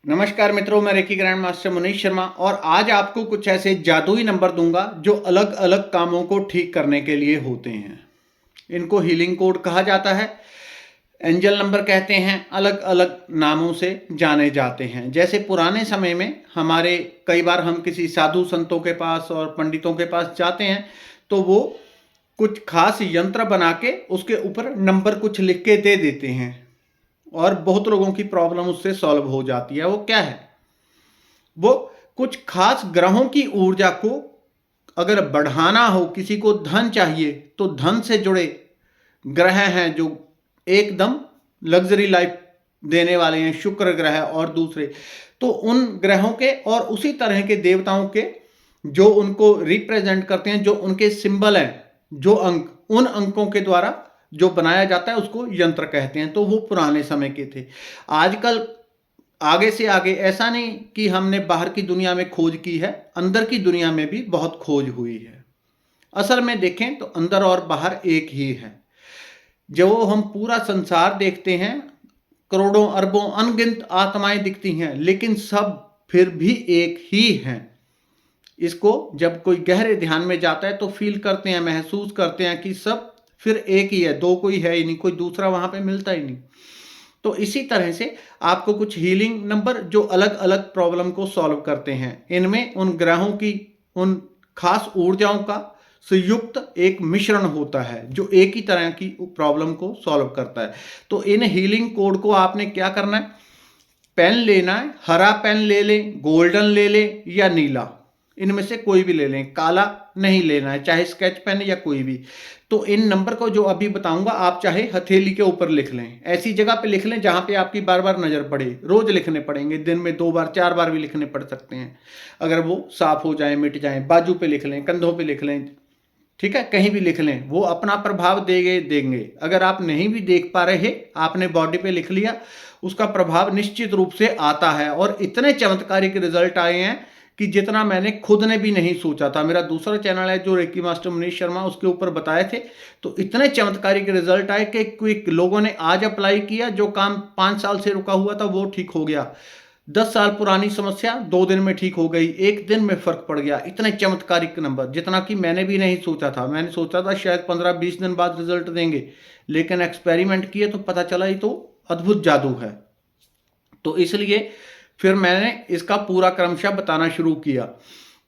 नमस्कार मित्रों, मैं reiki grand master Manish Sharma और आज आपको कुछ ऐसे जादुई नंबर दूंगा जो अलग अलग कामों को ठीक करने के लिए होते हैं। इनको हीलिंग कोड कहा जाता है, एंजल नंबर कहते हैं, अलग अलग नामों से जाने जाते हैं। जैसे पुराने समय में हमारे कई बार हम किसी साधु संतों के पास और पंडितों के पास जाते हैं तो वो कुछ खास यंत्र बना के उसके ऊपर नंबर कुछ लिख के दे देते हैं और बहुत लोगों की प्रॉब्लम उससे सॉल्व हो जाती है। वो क्या है? वो कुछ खास ग्रहों की ऊर्जा को अगर बढ़ाना हो, किसी को धन चाहिए तो धन से जुड़े ग्रह हैं जो एकदम लग्जरी लाइफ देने वाले हैं, शुक्र ग्रह और दूसरे, तो उन ग्रहों के और उसी तरह के देवताओं के जो उनको रिप्रेजेंट करते हैं, जो उनके सिंबल हैं, जो अंक, उन अंकों के द्वारा जो बनाया जाता है उसको यंत्र कहते हैं। तो वो पुराने समय के थे। आजकल आगे से आगे ऐसा नहीं कि हमने बाहर की दुनिया में खोज की है, अंदर की दुनिया में भी बहुत खोज हुई है। असल में देखें तो अंदर और बाहर एक ही है। जो हम पूरा संसार देखते हैं, करोड़ों अरबों अनगिनत आत्माएं दिखती हैं, लेकिन सब फिर भी एक ही हैं। इसको जब कोई गहरे ध्यान में जाता है तो फील करते हैं, महसूस करते हैं कि सब फिर एक ही है, दो कोई है ही नहीं, कोई दूसरा वहां पे मिलता ही नहीं। तो इसी तरह से आपको कुछ हीलिंग नंबर जो अलग अलग प्रॉब्लम को सॉल्व करते हैं, इनमें उन ग्रहों की उन खास ऊर्जाओं का संयुक्त एक मिश्रण होता है जो एक ही तरह की प्रॉब्लम को सॉल्व करता है। तो इन हीलिंग कोड को आपने क्या करना है? पेन लेना है, हरा पेन ले लें, गोल्डन ले लें या नीला, इनमें से कोई भी ले लें, काला नहीं लेना है, चाहे स्केच पेन या कोई भी। तो इन नंबर को जो अभी बताऊंगा आप चाहे हथेली के ऊपर लिख लें, ऐसी जगह पे लिख लें जहां पे आपकी बार बार नजर पड़े। रोज लिखने पड़ेंगे, दिन में 2 बार 4 बार भी लिखने पड़ सकते हैं, अगर वो साफ हो जाए, मिट जाए। बाजू पे लिख लें, कंधों पे लिख लें, ठीक है, कहीं भी लिख लें, वो अपना प्रभाव देंगे। अगर आप नहीं भी देख पा रहे, आपने बॉडी पे लिख लिया, उसका प्रभाव निश्चित रूप से आता है। और इतने चमत्कारिक रिजल्ट आए हैं कि जितना मैंने खुद ने भी नहीं सोचा था। मेरा दूसरा चैनल है जो रेकी मास्टर मनीष शर्मा, उसके ऊपर बताए थे, तो इतने चमत्कारिक रिजल्ट आए कि क्विक लोगों ने आज अप्लाई किया, जो काम 5 साल से रुका हुआ था वो ठीक हो गया। 10 साल पुरानी समस्या 2 दिन में ठीक हो गई, एक दिन में फर्क पड़ गया। इतने चमत्कारिक नंबर, जितना कि मैंने भी नहीं सोचा था। मैंने सोचा था शायद 15-20 दिन बाद रिजल्ट देंगे, लेकिन एक्सपेरिमेंट किए तो पता चला ये तो अद्भुत जादू है। तो इसलिए फिर मैंने इसका पूरा क्रमशः बताना शुरू किया।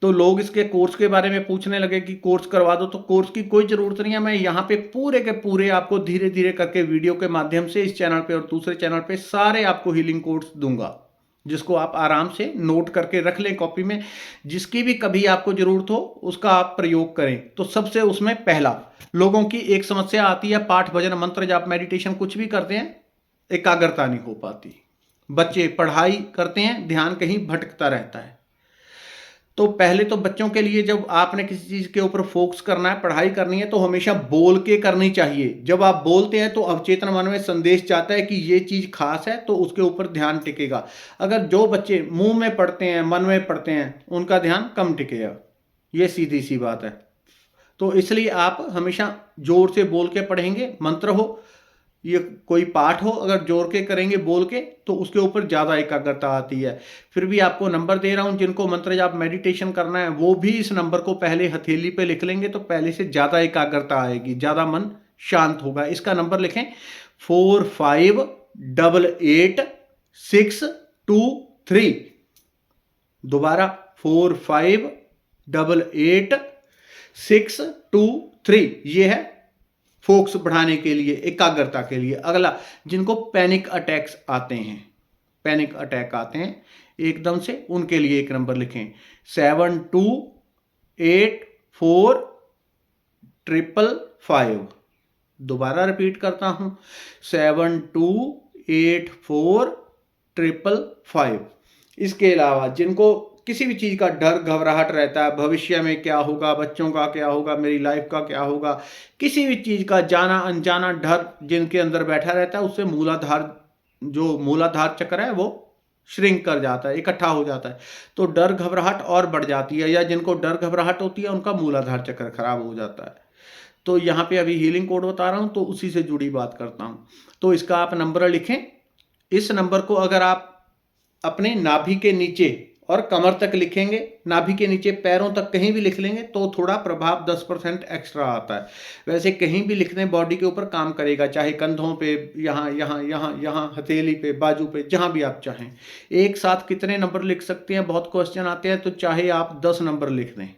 तो लोग इसके कोर्स के बारे में पूछने लगे कि कोर्स करवा दो, तो कोर्स की कोई ज़रूरत नहीं है। मैं यहाँ पे पूरे के पूरे आपको धीरे धीरे करके वीडियो के माध्यम से इस चैनल पे और दूसरे चैनल पे सारे आपको हीलिंग कोर्स दूंगा, जिसको आप आराम से नोट करके रख लें कॉपी में। जिसकी भी कभी आपको ज़रूरत हो उसका आप प्रयोग करें। तो सबसे उसमें पहला, लोगों की एक समस्या आती है, पाठ भजन मंत्र जाप मेडिटेशन कुछ भी करते हैं, एकाग्रता नहीं हो पाती। बच्चे पढ़ाई करते हैं, ध्यान कहीं भटकता रहता है। तो पहले तो बच्चों के लिए जब आपने किसी चीज़ के ऊपर फोकस करना है, पढ़ाई करनी है, तो हमेशा बोल के करनी चाहिए। जब आप बोलते हैं तो अवचेतन मन में संदेश जाता है कि ये चीज़ खास है, तो उसके ऊपर ध्यान टिकेगा। अगर जो बच्चे मुंह में पढ़ते हैं, मन में पढ़ते हैं, उनका ध्यान कम टिकेगा। ये सीधी सी बात है। तो इसलिए आप हमेशा जोर से बोल के पढ़ेंगे, मंत्र हो, ये कोई पाठ हो, अगर जोर के करेंगे बोल के, तो उसके ऊपर ज़्यादा एकाग्रता आती है। फिर भी आपको नंबर दे रहा हूँ, जिनको मंत्र जाप मेडिटेशन करना है वो भी इस नंबर को पहले हथेली पे लिख लेंगे तो पहले से ज़्यादा एकाग्रता आएगी, ज़्यादा मन शांत होगा। इसका नंबर लिखें 45888623। दोबारा 45888623। ये है फोकस बढ़ाने के लिए, एकाग्रता के लिए। अगला, जिनको पैनिक अटैक्स आते हैं, पैनिक अटैक आते हैं एकदम से, उनके लिए एक नंबर लिखें 728455। दोबारा रिपीट करता हूं, 728455। इसके अलावा जिनको किसी भी चीज़ का डर घबराहट रहता है, भविष्य में क्या होगा, बच्चों का क्या होगा, मेरी लाइफ का क्या होगा, किसी भी चीज़ का जाना अनजाना डर जिनके अंदर बैठा रहता है, उससे मूलाधार, जो मूलाधार चक्र है वो श्रिंक कर जाता है, इकट्ठा हो जाता है, तो डर घबराहट और बढ़ जाती है। या जिनको डर घबराहट होती है उनका मूलाधार चक्र खराब हो जाता है। तो यहाँ पे अभी हीलिंग कोड बता रहा हूँ तो उसी से जुड़ी बात करता हूँ। तो इसका आप नंबर लिखें। इस नंबर को अगर आप अपने नाभि के नीचे और कमर तक लिखेंगे, नाभि के नीचे पैरों तक कहीं भी लिख लेंगे तो थोड़ा प्रभाव 10% एक्स्ट्रा आता है। वैसे कहीं भी लिखने बॉडी के ऊपर काम करेगा, चाहे कंधों पे, यहाँ यहाँ यहाँ यहाँ हथेली पे, बाजू पे, जहाँ भी आप चाहें। एक साथ कितने नंबर लिख सकते हैं, बहुत क्वेश्चन आते हैं, तो चाहे आप 10 नंबर लिख दें,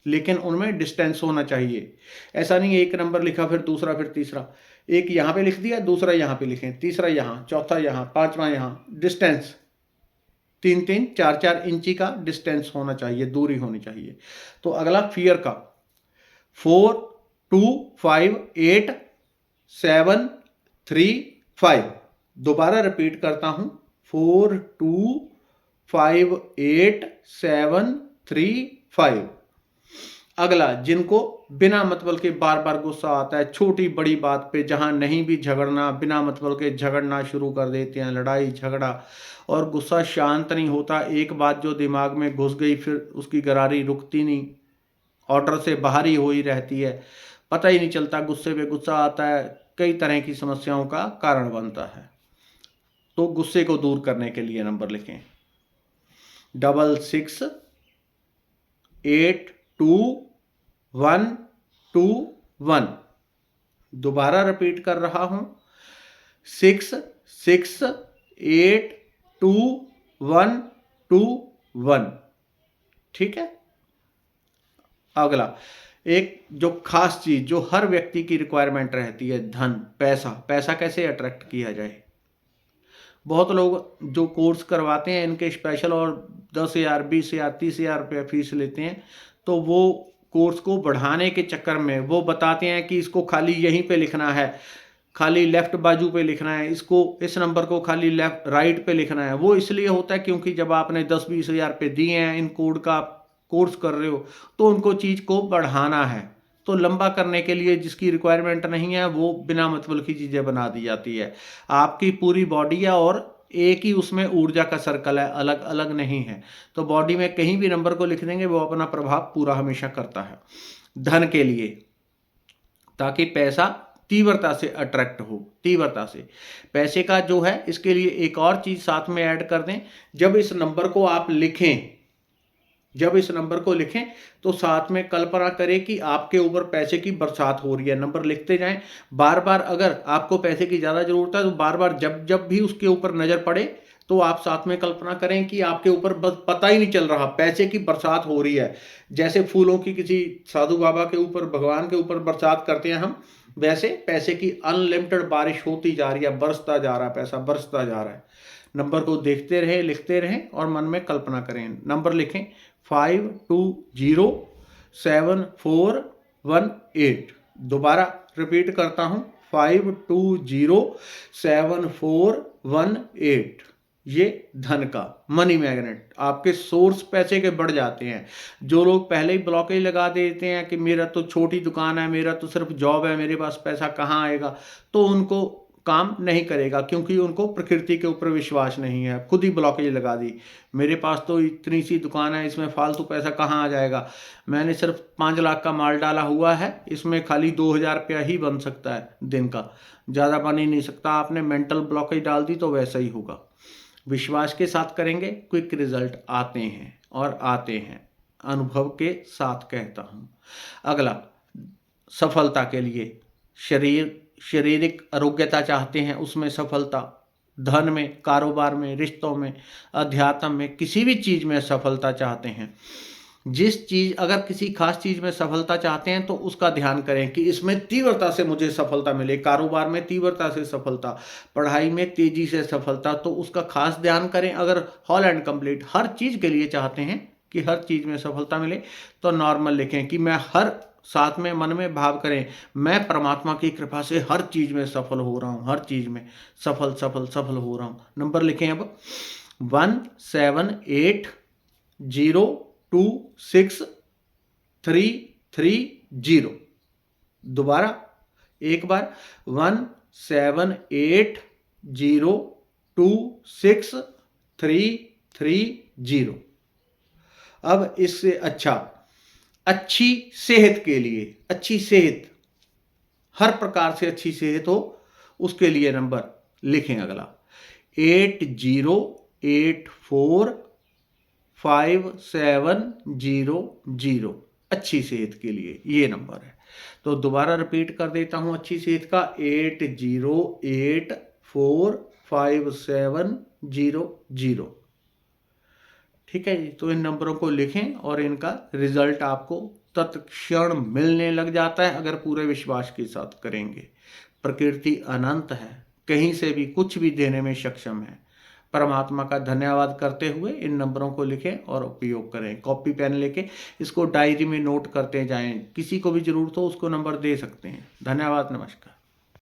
लेकिन उनमें डिस्टेंस होना चाहिए। ऐसा नहीं एक नंबर लिखा फिर दूसरा फिर तीसरा, एक यहाँ पे लिख दिया, दूसरा यहाँ पे लिखें, तीसरा यहाँ, चौथा यहाँ, पांचवा यहाँ, डिस्टेंस 3-3, 4-4 इंची का डिस्टेंस होना चाहिए, दूरी होनी चाहिए। तो अगला फियर का 4 2 5 8 7 3 5। दोबारा रिपीट करता हूं, 4 2 5 8 7 3 5। अगला, जिनको बिना मतलब के बार बार गुस्सा आता है, छोटी बड़ी बात पे, जहां नहीं भी झगड़ना, बिना मतलब के झगड़ना शुरू कर देते हैं, लड़ाई झगड़ा, और गुस्सा शांत नहीं होता। एक बात जो दिमाग में घुस गई फिर उसकी गरारी रुकती नहीं, ऑर्डर से बाहर ही हो ही रहती है, पता ही नहीं चलता, गुस्से पे गुस्सा आता है, कई तरह की समस्याओं का कारण बनता है। तो गुस्से को दूर करने के लिए नंबर लिखें 6 8 2 1 2 1। दोबारा रिपीट कर रहा हूं, 6 6 8 2 1 2 1। ठीक है। अगला, एक जो खास चीज जो हर व्यक्ति की रिक्वायरमेंट रहती है, धन, पैसा। पैसा कैसे अट्रैक्ट किया जाए। बहुत लोग जो कोर्स करवाते हैं इनके स्पेशल और 10,000 20,000 30,000 रुपया फीस लेते हैं, तो वो कोर्स को बढ़ाने के चक्कर में वो बताते हैं कि इसको खाली यहीं पे लिखना है, खाली लेफ्ट बाजू पे लिखना है, इसको इस नंबर को खाली लेफ्ट राइट पे लिखना है। वो इसलिए होता है क्योंकि जब आपने 10-20 हज़ार रुपये दिए हैं, इन कोड का कोर्स कर रहे हो, तो उनको चीज़ को बढ़ाना है। तो लंबा करने के लिए जिसकी रिक्वायरमेंट नहीं है वो बिना मतलब की चीज़ें बना दी जाती है। आपकी पूरी बॉडी है और एक ही उसमें ऊर्जा का सर्कल है, अलग अलग नहीं है। तो बॉडी में कहीं भी नंबर को लिख देंगे वो अपना प्रभाव पूरा हमेशा करता है। धन के लिए, ताकि पैसा तीव्रता से अट्रैक्ट हो, तीव्रता से पैसे का जो है, इसके लिए एक और चीज साथ में ऐड कर दें। जब इस नंबर को आप लिखें, जब इस नंबर को लिखें तो साथ में कल्पना करें कि आपके ऊपर पैसे की बरसात हो रही है। नंबर लिखते जाएं, बार बार अगर आपको पैसे की ज़्यादा ज़रूरत है तो बार बार जब जब भी उसके ऊपर नज़र पड़े तो आप साथ में कल्पना करें कि आपके ऊपर बस पता ही नहीं चल रहा, पैसे की बरसात हो रही है। जैसे फूलों की किसी साधु बाबा के ऊपर, भगवान के ऊपर बरसात करते हैं हम, वैसे पैसे की अनलिमिटेड बारिश होती जा रही है, बरसता जा रहा है, पैसा बरसता जा रहा है। नंबर को देखते रहें, लिखते रहें और मन में कल्पना करें। नंबर लिखें 520741 दोबारा रिपीट करता हूं, 520741। ये धन का मनी मैग्नेट, आपके सोर्स पैसे के बढ़ जाते हैं। जो लोग पहले ही ब्लॉकेज लगा देते हैं कि मेरा तो छोटी दुकान है, मेरा तो सिर्फ जॉब है, मेरे पास पैसा कहाँ आएगा, तो उनको काम नहीं करेगा, क्योंकि उनको प्रकृति के ऊपर विश्वास नहीं है। खुद ही ब्लॉकेज लगा दी, मेरे पास तो इतनी सी दुकान है, इसमें फालतू पैसा कहाँ आ जाएगा, मैंने सिर्फ 5 लाख का माल डाला हुआ है, इसमें खाली 2,000 रुपया ही बन सकता है दिन का, ज़्यादा बन ही नहीं सकता। आपने मेंटल ब्लॉकेज डाल दी तो वैसा ही होगा। विश्वास के साथ करेंगे, क्विक रिजल्ट आते हैं और आते हैं, अनुभव के साथ कहता हूँ। अगला, सफलता के लिए शारीरिक आरोग्यता चाहते हैं, उसमें सफलता, धन में, कारोबार में, रिश्तों में, अध्यात्म में, किसी भी चीज़ में सफलता चाहते हैं। जिस चीज़, अगर किसी खास चीज़ में सफलता चाहते हैं तो उसका ध्यान करें कि इसमें तीव्रता से मुझे सफलता मिले। कारोबार में तीव्रता से सफलता, पढ़ाई में तेजी से सफलता, तो उसका खास ध्यान करें। अगर होल एंड कंप्लीट हर चीज़ के लिए चाहते हैं कि हर चीज़ में सफलता मिले, तो नॉर्मल लिखें कि मैं हर, साथ में मन में भाव करें, मैं परमात्मा की कृपा से हर चीज़ में सफल हो रहा हूँ, हर चीज़ में सफल सफल सफल हो रहा हूँ। नंबर लिखें अब 1780263330। दोबारा एक बार 1780263330। अब इससे अच्छी सेहत के लिए, अच्छी सेहत, हर प्रकार से अच्छी सेहत हो, उसके लिए नंबर लिखें अगला 80 845700। अच्छी सेहत के लिए ये नंबर है। तो दोबारा रिपीट कर देता हूँ अच्छी सेहत का, 80845700। ठीक है जी। तो इन नंबरों को लिखें और इनका रिजल्ट आपको तत्क्षण मिलने लग जाता है अगर पूरे विश्वास के साथ करेंगे। प्रकृति अनंत है, कहीं से भी कुछ भी देने में सक्षम है। परमात्मा का धन्यवाद करते हुए इन नंबरों को लिखें और उपयोग करें। कॉपी पेन लेके इसको डायरी में नोट करते जाएं। किसी को भी जरूरत हो उसको नंबर दे सकते हैं। धन्यवाद, नमस्कार।